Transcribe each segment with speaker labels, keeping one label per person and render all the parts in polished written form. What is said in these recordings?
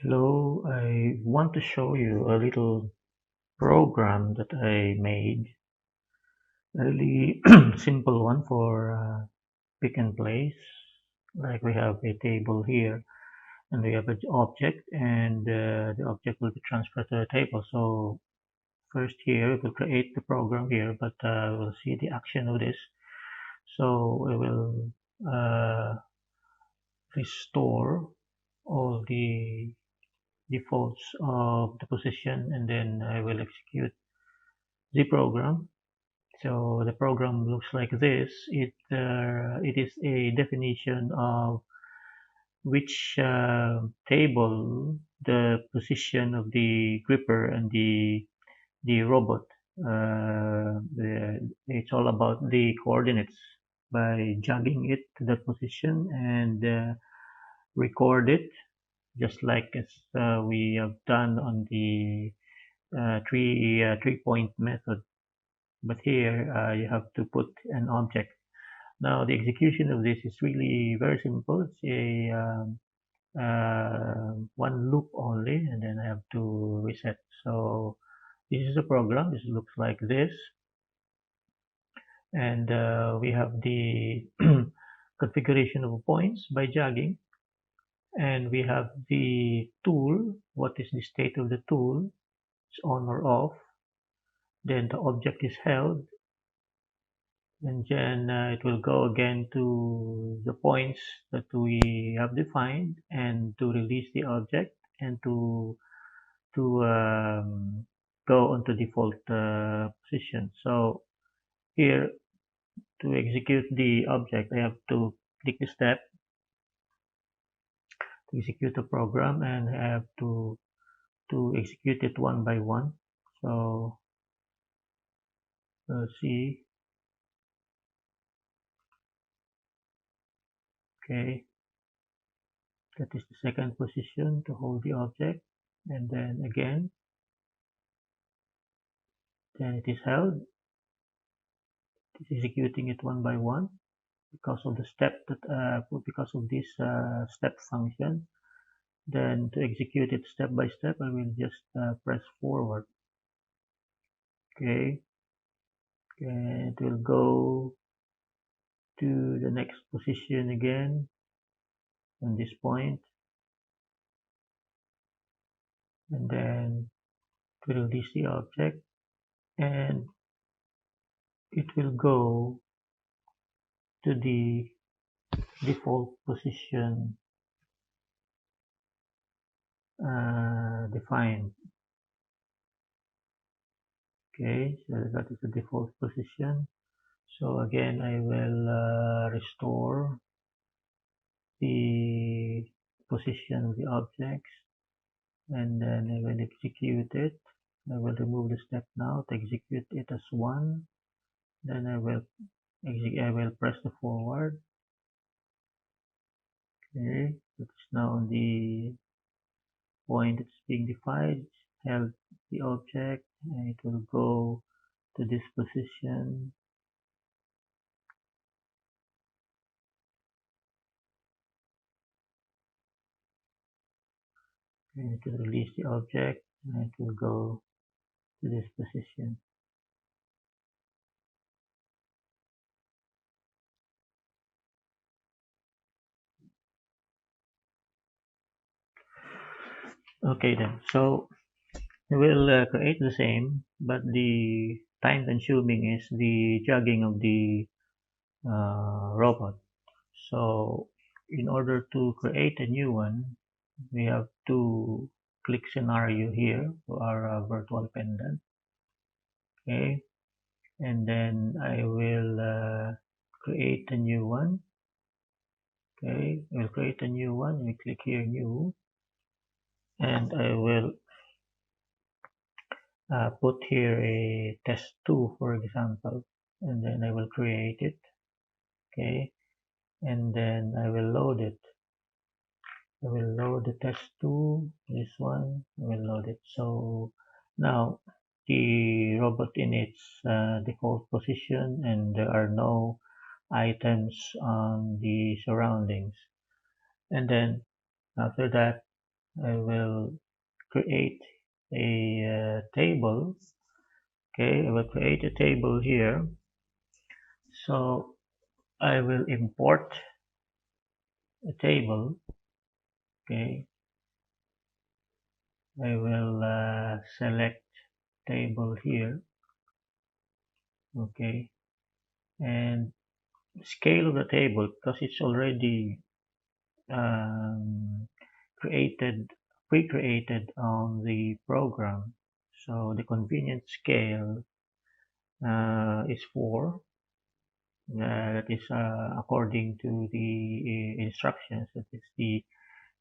Speaker 1: Hello, I want to show you a little program that I made. A really simple one for pick and place. Like we have a table here and we have an object and the object will be transferred to the table. So first here we'll create the program here, but we'll see the action of this. So we will uh, restore all the defaults of the position and then I will execute the program. So the program looks like this. It is a definition of which table the position of the gripper and the robot. It's all about the coordinates by jogging it to that position and record it just like as we have done on the three point method. But here you have to put an object. Now the execution of this is really very simple. It's a one loop only, and then I have to reset. So this is a program. This looks like this, and we have the configuration of points by jogging, and we have the tool. What is the state of the tool? It's on or off. Then the object is held, and then it will go again to the points that we have defined and to release the object and to go onto default position. So here to execute the object I have to click the step to execute the program, and I have to execute it one by one. So let's see. Okay, that is the second position to hold the object, and then again, then it is held. It's executing it one by one because of the step that because of this step function. Then to execute it step by step, I will just press forward. Okay, and it will go to the next position again on this point, and then to release the object, and it will go to the default position defined. Okay, so that is the default position. So again, I will restore the position of the objects, and then I will execute it. I will remove the step now to execute it as one. Then I will press the forward. Okay, it's now on the point that's being defined. Held the object, and it will go to this position. And it will release the object, and it will go to this position. Okay then, so we will create the same, but the time consuming is the jogging of the robot. So in order to create a new one, we have to click scenario here to our virtual pendant. Okay, and then I will create a new one. Okay, we'll create a new one. We click here new, and I will put here a test2 for example, and then I will create it. Okay, and then I will load it. I will load the test2, this one, I will load it. So now the robot in its default position, and there are no items on the surroundings. And then after that, I will create a table. Okay, I will create a table here. So I will import a table. Okay, I will select table here. Okay, and scale of the table, because it's already um, created, pre-created on the program. So the convenient scale is 4. That is according to the instructions. That is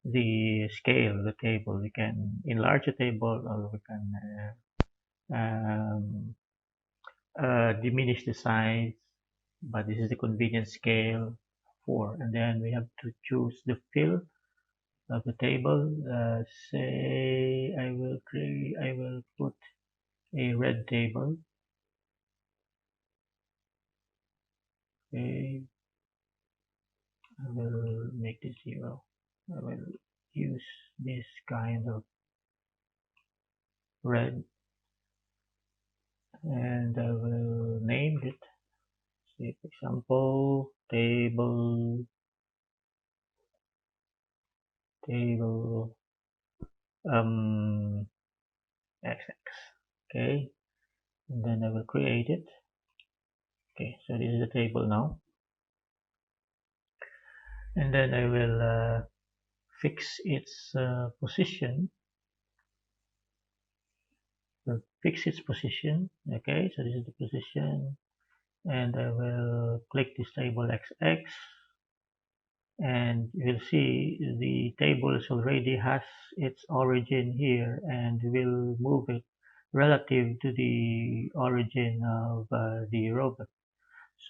Speaker 1: the scale of the table. We can enlarge the table, or we can diminish the size. But this is the convenient scale 4. And then we have to choose the fill of the table. Say I will put a red table. Okay, I will make this 0. I will use this kind of red, and I will name it. Say, for example, table um XX. Okay, and then I will create it. Okay, so this is the table now, and then I will fix its position. Will fix its position. Okay, so this is the position, and I will click this table XX, and you'll see the tables already has its origin here, and we'll move it relative to the origin of the robot.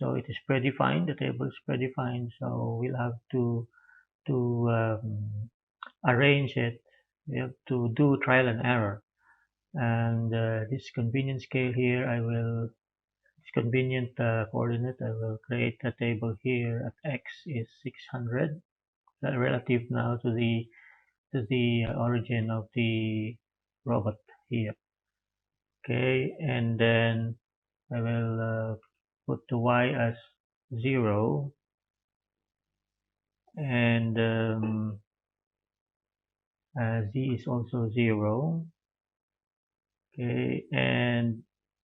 Speaker 1: So it is predefined, the table is predefined, so we'll have to arrange it. We have to do trial and error. And this convenient scale here, this convenient coordinate, I will create a table here at x is 600, relative now to the origin of the robot here. Okay, and then I will put the y as 0, and z is also 0. Okay, and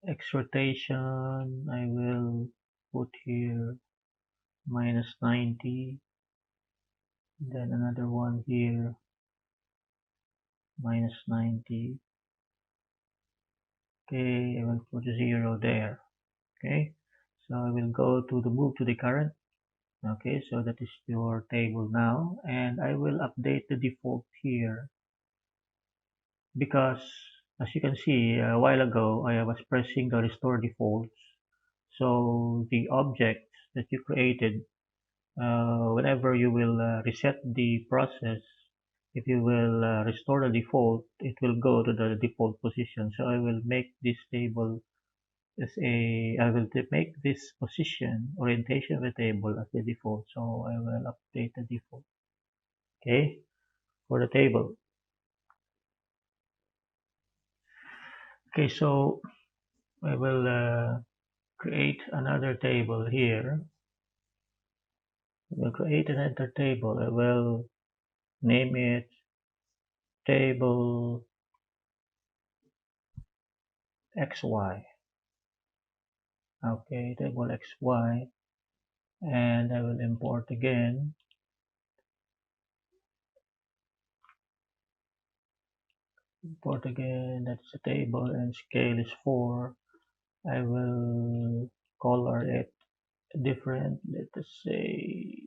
Speaker 1: x rotation I will put here minus 90, then another one here minus 90. Okay, I will put 0 there. Okay, so I will go to the move to the current. Okay, so that is your table now, and I will update the default here, because as you can see a while ago I was pressing the restore defaults. So the object that you created, whenever you will reset the process, if you will restore the default, it will go to the default position. So I will make this table as I will make this position orientation of the table as the default. So I will update the default. Okay, for the table. Okay, so I will create another table here. I will create another table. I will name it table XY. Okay, table XY, and I will import again. Import again, that's a table, and scale is 4. I will color it different. Let us say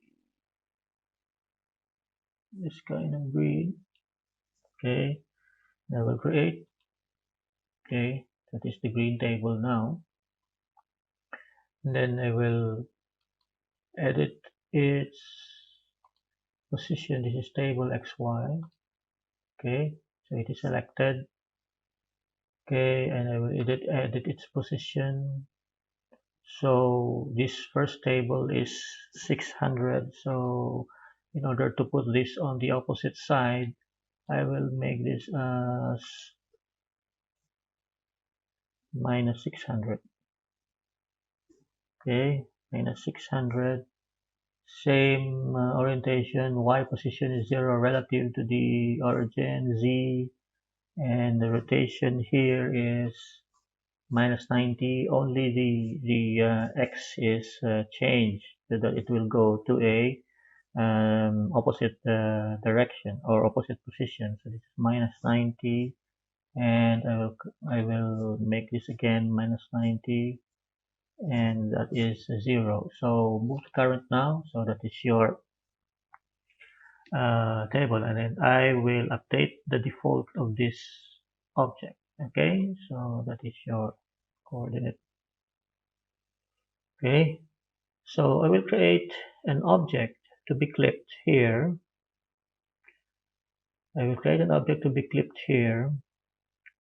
Speaker 1: this kind of green. Okay, I will create. Okay, that is the green table now. And then I will edit its position. This is table XY. Okay, so it is selected. Okay, and I will edit its position. So this first table is 600. So in order to put this on the opposite side, I will make this as minus 600. Okay, minus 600. Same orientation. Y position is 0 relative to the origin. Z, and the rotation here is minus 90. Only the X is changed so that it will go to a opposite direction or opposite position. So this is minus 90, and I will make this again minus 90, and that is 0. So move the current now. So that is your table, and then I will update the default of this object. Okay, so that is your coordinate. Okay, so I will create an object to be clipped here. I will create an object to be clipped here.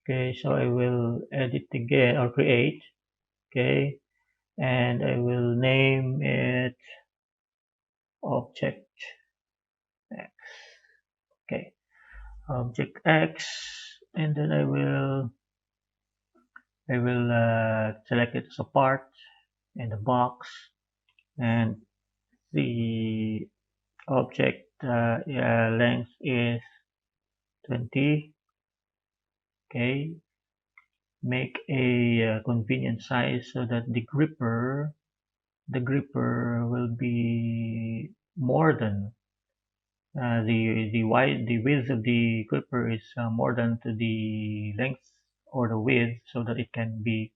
Speaker 1: Okay, so I will edit again or create. Okay, and I will name it object X. Okay, object X, and then I will select it as a part in the box, and the object length is 20. Okay, make a convenient size so that the gripper will be more than the width of the gripper is more than to the length or the width so that it can be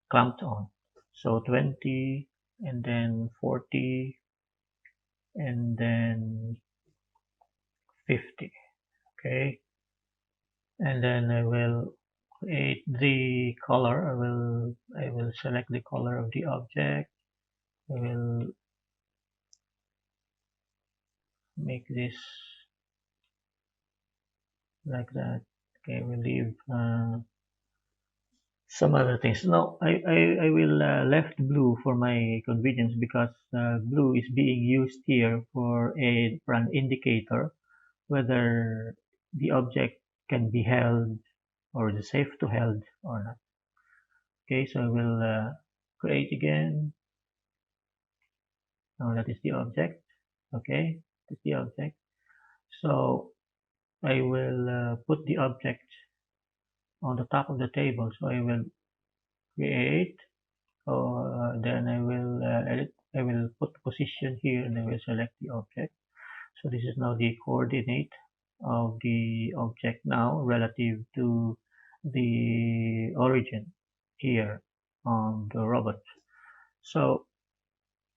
Speaker 1: clamped on. So 20, and then 40, and then 50. Okay, and then I will create the color. I will select the color of the object. I will make this like that. Okay, we'll leave some other things. No, I will left blue for my convenience because blue is being used here for an indicator whether the object can be held or is safe to held or not. Okay, so I will create again. Now that is the object. Okay, that's the object. So I will put the object on the top of the table. So I will create, then I will edit. I will put the position here, and I will select the object. So this is now the coordinate of the object now relative to the origin here on the robot. So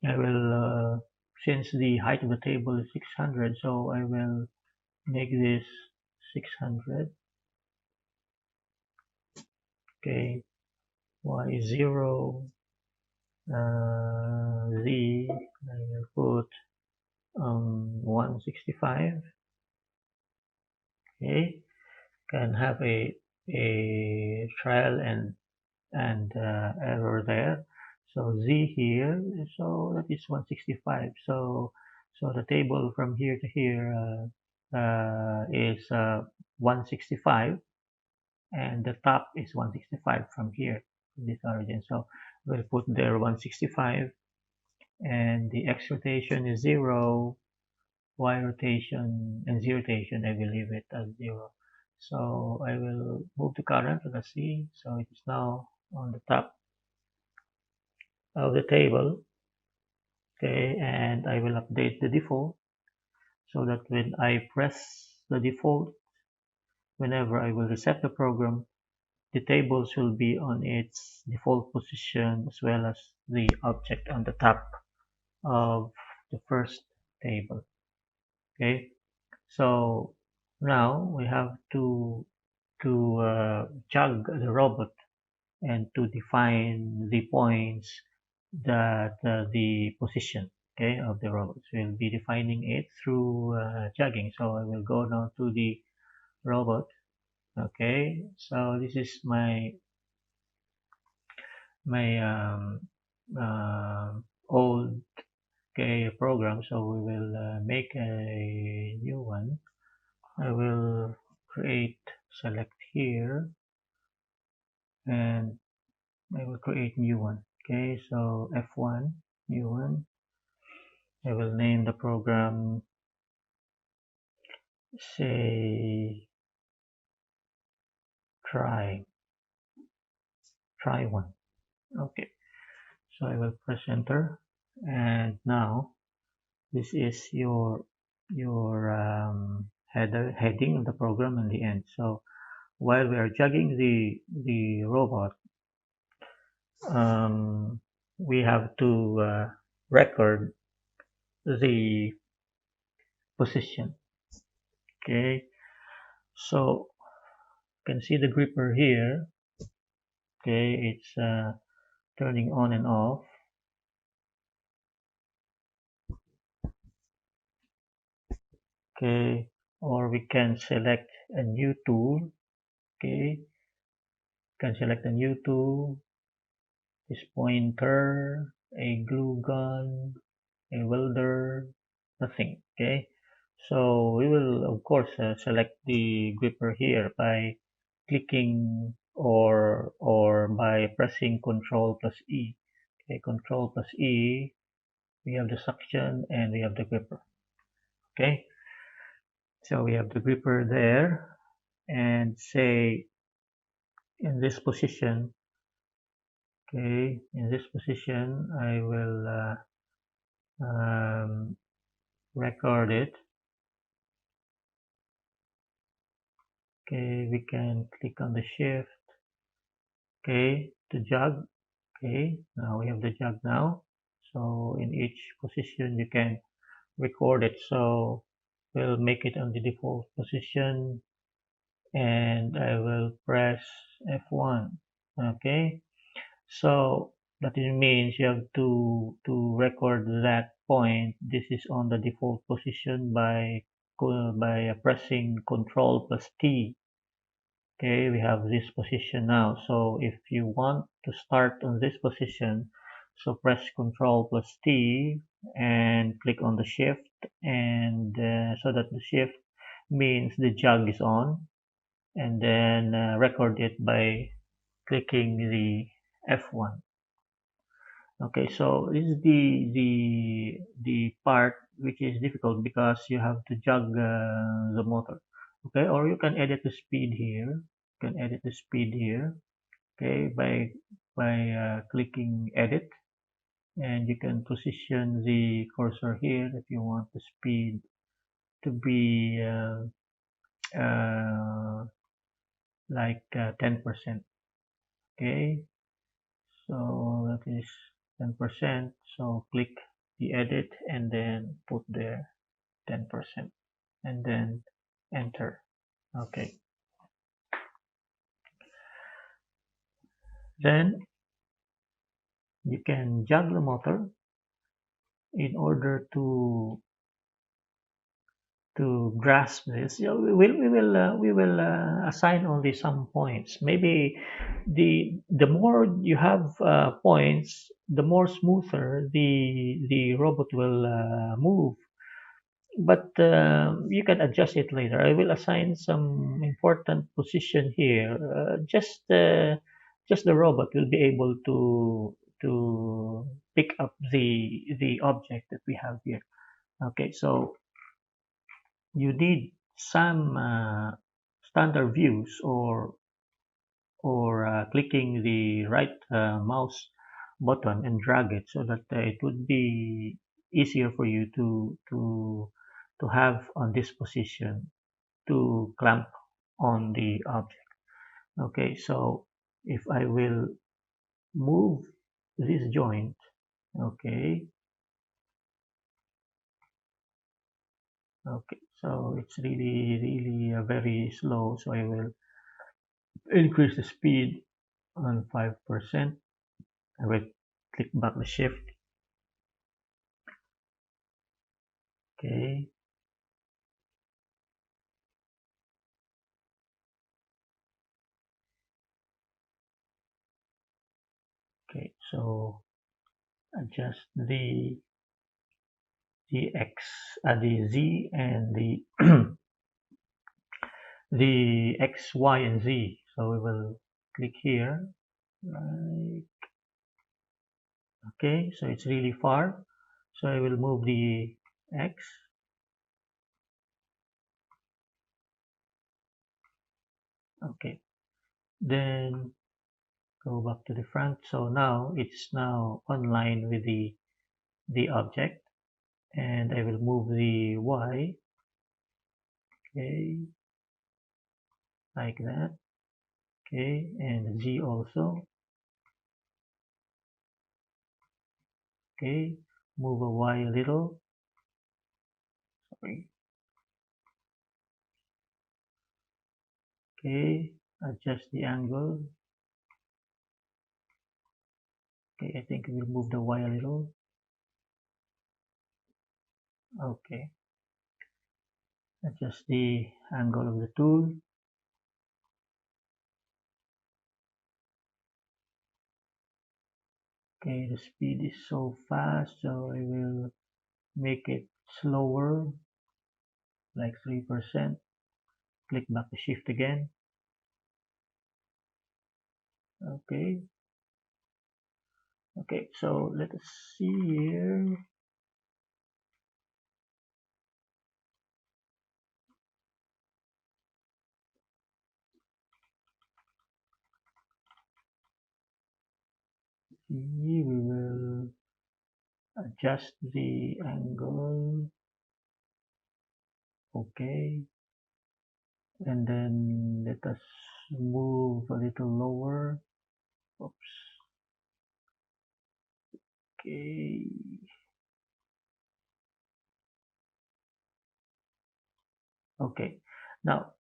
Speaker 1: I will, since the height of the table is 600, so I will make this 600. Okay, y0, z, I will put 165. Okay, can have a trial and error there. So z here, so that is 165. So the table from here to here is 165, and the top is 165 from here, this origin. So we'll put there 165, and the x rotation is 0, y rotation and z rotation, I will leave it as 0. So I will move the current. Let's see. So it is now on the top of the table. Okay, and I will update the default so that when I press the default, whenever I will reset the program, the tables will be on its default position as well as the object on the top of the first table. Okay, so now we have to jog the robot and to define the points that the position, okay, of the robot. So we'll be defining it through jogging. So I will go now to the robot. Okay, so this is my old program. So we will make a new one. I will select here, and I will create new one. Okay, so F1, new one. I will name the program, say, try one. Okay, so I will press enter, and now this is your heading of the program in the end. So while we are jogging the robot, we have to record the position. Okay, so you can see the gripper here. Okay, it's turning on and off. Okay, or we can select a new tool. Okay, can select a new tool, this pointer, a glue gun, a welder, nothing. Okay, so we will of course select the gripper here by clicking or by pressing Control plus E. Okay, Control plus E. We have the suction and we have the gripper. Okay, so we have the gripper there, and say in this position. Okay, in this position, I will record it. Okay, we can click on the shift. Okay, to jog. Okay, now we have the jog now. So in each position, you can record it. So we'll make it on the default position, and I will press F1. Okay, so that means you have to record that point. This is on the default position by pressing Control plus T. Okay, we have this position now. So if you want to start on this position, so press Control plus T and click on the shift, and so that the shift means the jog is on, and then record it by clicking the F1. Okay, so this is the part which is difficult because you have to jog the motor. Okay, or you can edit the speed here. You can edit the speed here. Okay, by clicking edit, and you can position the cursor here if you want the speed to be like 10%. Okay, so that is 10%. So click the edit and then put there 10% and then enter. Okay, then you can jog the motor in order to grasp this. You know, we will assign only some points. Maybe the more you have points, the more smoother the robot will move. But you can adjust it later. I will assign some important position here. Just the robot will be able to pick up the object that we have here. Okay, so you need some standard views, or clicking the right mouse button and drag it so that it would be easier for you to have on this position to clamp on the object. Okay, so if I will move this joint, okay, so it's really very slow, so I will increase the speed on 5%. I will click back the shift. Okay, so adjust the X, the Z, and the the X, Y, and Z. So we will click here. Right. Okay, so it's really far. So I will move the X. Okay, then go back to the front. So now it's now online with the object, and I will move the Y. Okay, like that. Okay, and Z also. Okay, move a Y a little. Sorry. Okay, adjust the angle. Okay, I think we'll move the Y a little. Okay, adjust the angle of the tool. Okay, the speed is so fast, so I will make it slower, like 3%. Click back to shift again. Okay. Okay, so let us see here. We will adjust the angle. Okay. And then let us move a little lower. Oops. Okay. Okay. Now,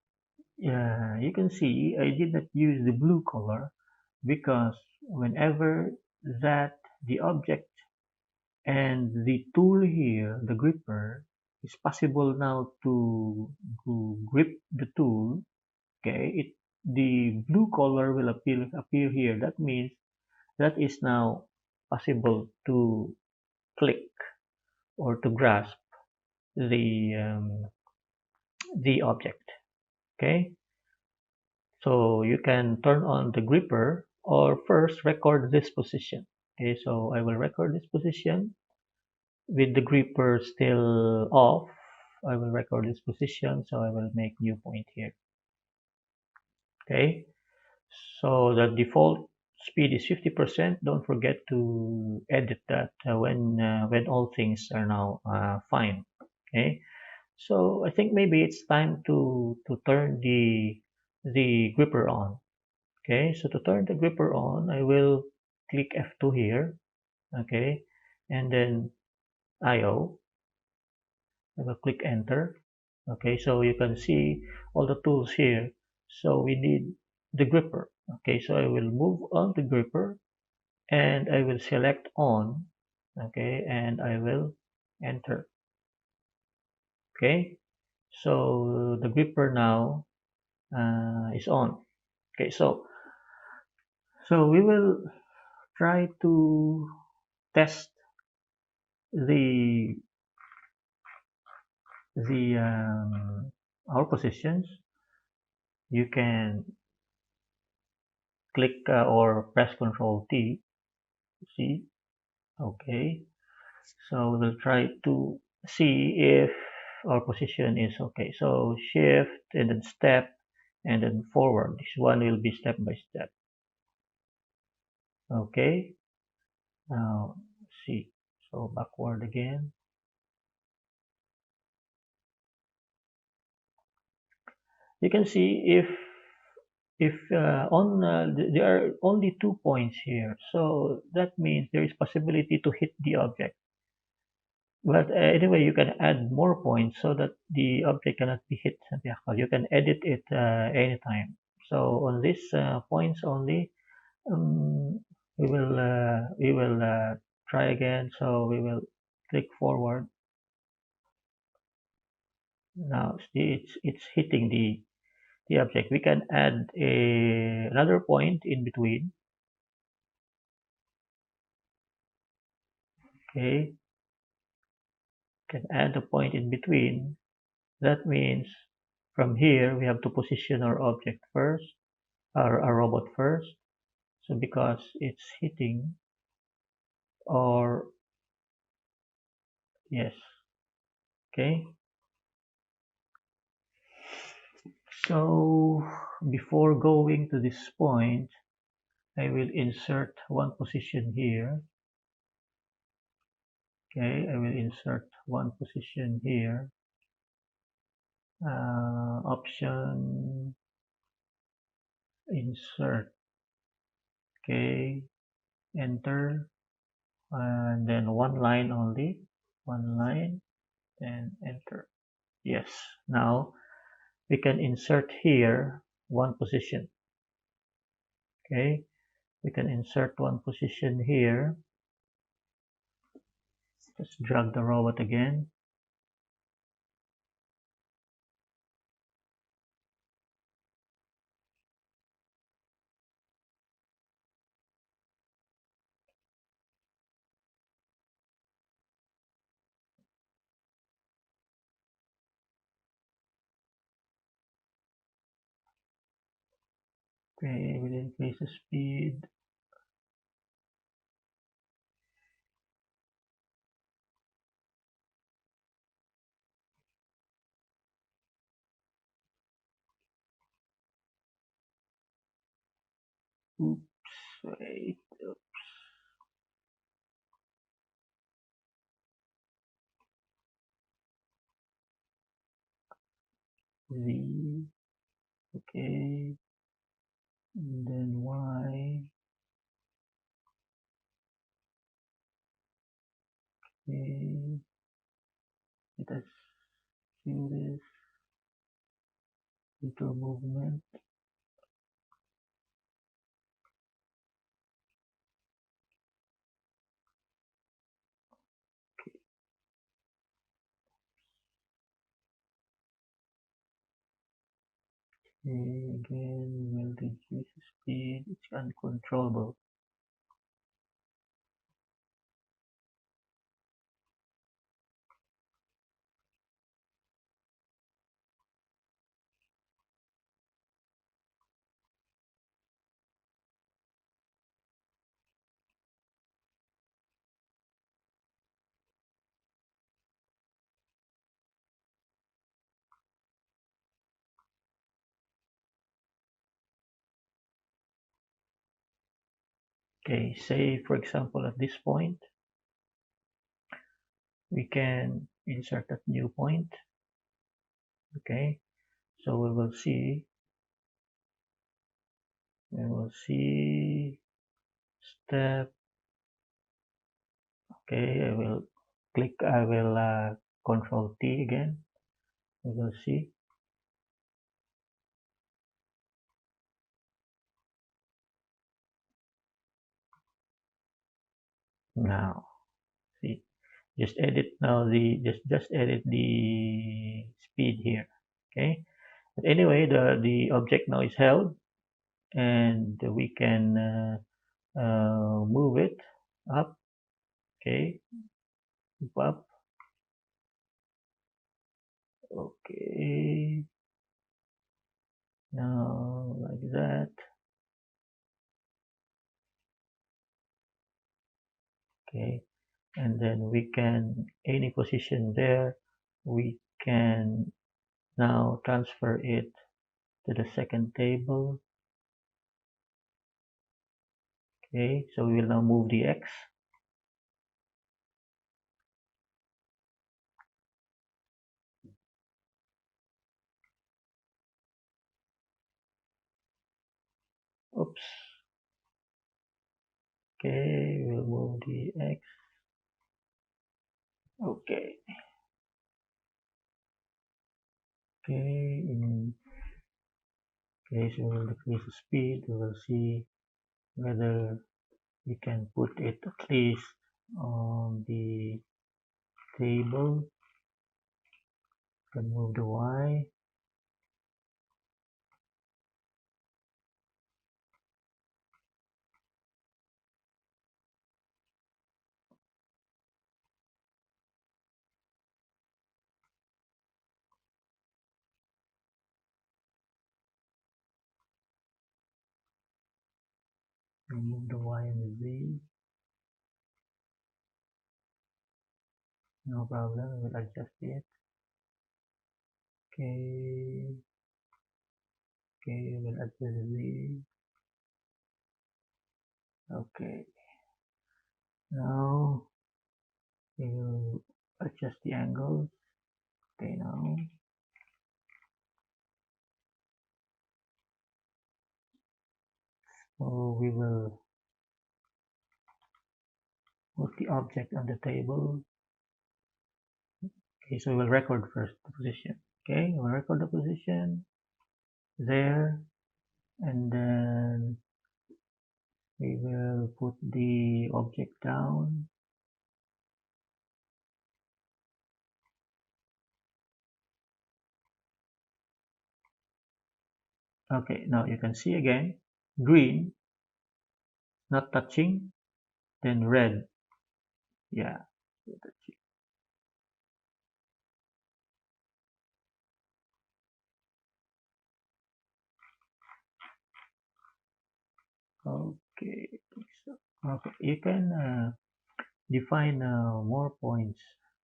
Speaker 1: you can see I did not use the blue color because whenever that the object and the tool here, the gripper, is possible now to grip the tool. Okay, the blue color will appear here. That means that is now possible to click or to grasp the object. Okay, so you can turn on the gripper or first record this position. Okay, so I will record this position with the gripper still off. I will record this position, so I will make new point here. Okay, so the default speed is 50%. Don't forget to edit that when all things are now fine. Okay, so I think maybe it's time to turn the gripper on. Okay, so to turn the gripper on, I will click F2 here. Okay, and then IO. I will click enter. Okay, so you can see all the tools here. So we need the gripper. Okay, so I will move on the gripper and I will select on. Okay, and I will enter. Okay, so the gripper now is on. Okay, so we will try to test the our positions. You can click or press Control T. See, okay. So we'll try to see if our position is okay. So shift and then step and then forward. This one will be step by step. Okay. Now see. So backward again. You can see if there are only 2 points here, so that means there is possibility to hit the object. But anyway, you can add more points so that the object cannot be hit. You can edit it anytime. So on these points only, we will try again. So we will click forward. Now see, it's hitting the object. We can add another point in between. Okay, can add a point in between. That means from here, we have to position our object first, our robot first. So because it's hitting, or yes, okay. So before going to this point, I will insert one position here. Okay, I will insert one position here. Option, insert. Okay, enter, and then one line only. One line, then enter. Yes, now we can insert here one position. Okay, we can insert one position here. Just drag the robot again. Okay, we'll increase the speed. Oops, wait. Z, okay, and then Y, okay, let us do this, little movement, okay, again, we'll reduce the speed, it's uncontrollable. Okay, say for example at this point, we can insert that new point. Okay, so we will see step. Okay, I will control T again. We will see. Now, see, just edit now just edit the speed here. Okay. But anyway, the object now is held, and we can move it up. Okay, move up. Okay, now like that. Okay, and then we can any position there. We can now transfer it to the second table. Okay, so we will now move the X. Oops. Okay, we'll move the X. Okay. Okay, okay, so we'll decrease the speed. We will see whether we can put it at least on the table. Remove the Y. Remove the Y and the Z. No problem, we'll adjust it. Okay, we'll adjust the Z. Okay, now we'll adjust the angles. Okay, now so we will put the object on the table. Okay, so we'll record first the position. Okay, we'll record the position there, and then we will put the object down. Okay, now you can see again, green, not touching, then red. Yeah, okay. So, okay, you can define more points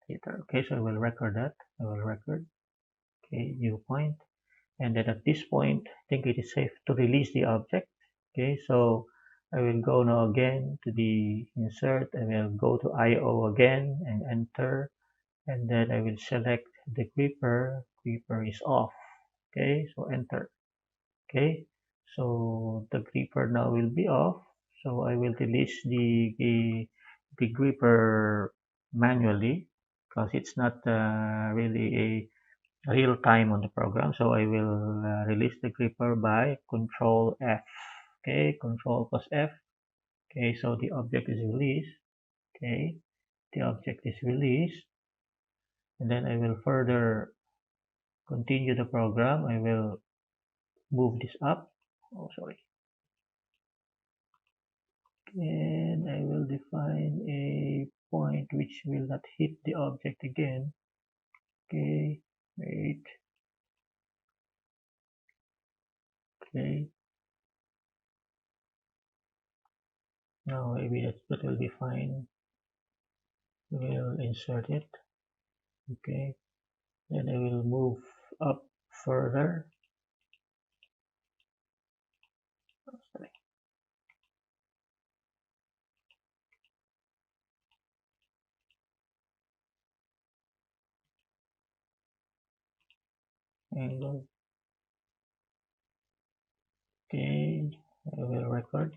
Speaker 1: later. Okay, so I will record that. I will record. Okay, new point. And then at this point, I think it is safe to release the object. Okay, so I will go now again to the insert. I will go to IO again and enter. And then I will select the gripper. Gripper is off. Okay, so enter. Okay, so the gripper now will be off. So I will release the gripper manually because it's not really a real time on the program. So I will release the gripper by Control F. Okay, Control plus F. Okay, so the object is released. Okay, the object is released. And then I will further continue the program. I will move this up. Oh, sorry. And I will define a point which will not hit the object again. Okay, wait. Okay, now maybe that will be fine. We'll insert it. Okay, then I will move up further. Oh, sorry. Angle. Okay, I will record.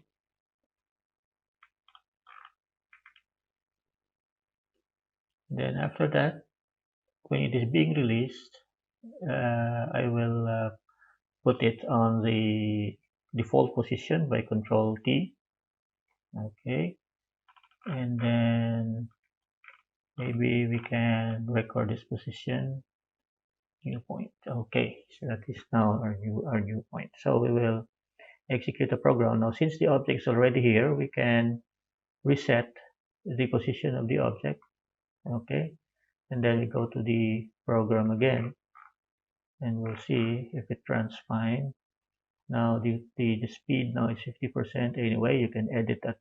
Speaker 1: Then after that, when it is being released, I will put it on the default position by Control T. Okay, and then maybe we can record this position. New point. Okay, so that is now our new point. So we will execute the program. Now, since the object is already here, we can reset the position of the object. Okay, and then we go to the program again, and we'll see if it runs fine. Now the speed now is 50%. Anyway, you can edit that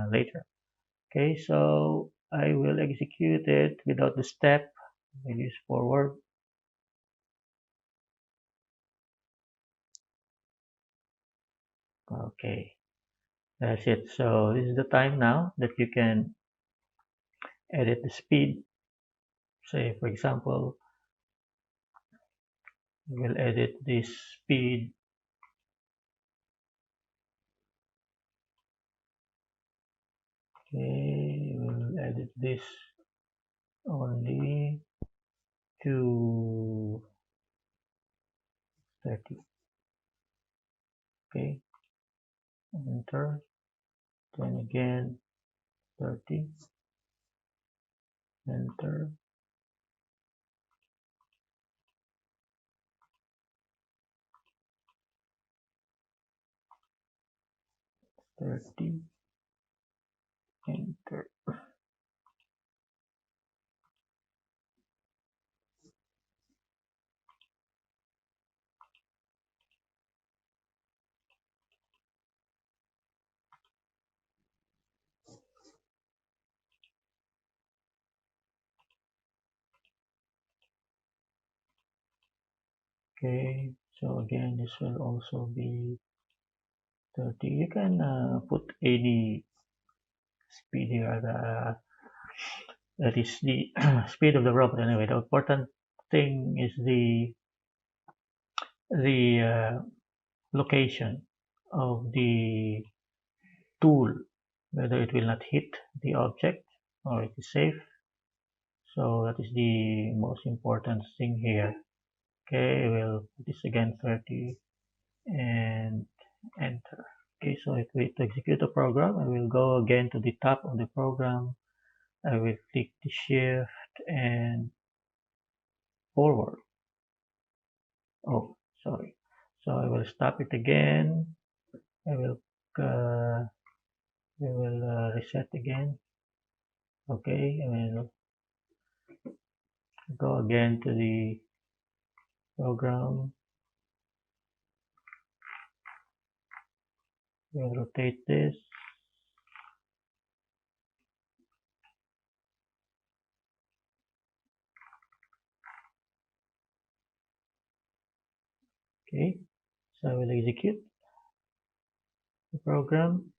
Speaker 1: later. Okay, so I will execute it without the step. I'll use forward. Okay, that's it. So this is the time now that you can edit the speed. Say, for example, we'll edit this speed. Okay, we'll edit this only to 30. Okay, enter. Then again 30. Enter. 30. Enter. Okay, so again, this will also be 30. You can put any speed here. That is the speed of the robot anyway. The important thing is the location of the tool, whether it will not hit the object or it is safe. So that is the most important thing here. Okay, we'll put this again 30 and enter. Okay, so if we to execute the program, I will go again to the top of the program. I will click the shift and forward. Oh, sorry. So I will stop it again. I will uh, reset again. Okay, I will go again to the program. We'll rotate this. Okay, so I will execute the program.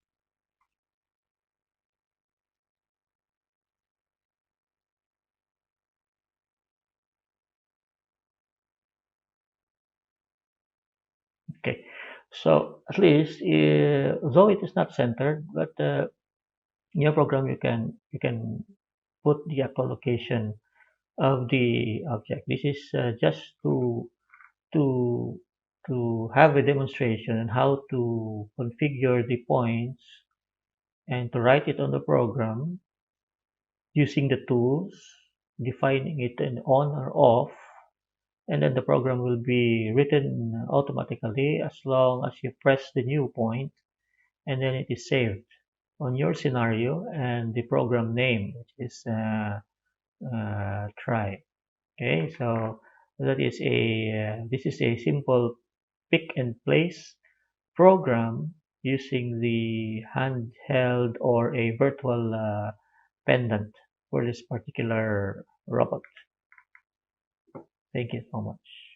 Speaker 1: Okay, so at least though it is not centered, but in your program you can put the actual location of the object. This is just to to have a demonstration on how to configure the points and to write it on the program using the tools, defining it in on or off, and then the program will be written automatically as long as you press the new point, and then it is saved on your scenario and the program name, which is try. Okay, so that is a this is a simple pick and place program using the handheld or a virtual pendant for this particular robot. Thank you so much.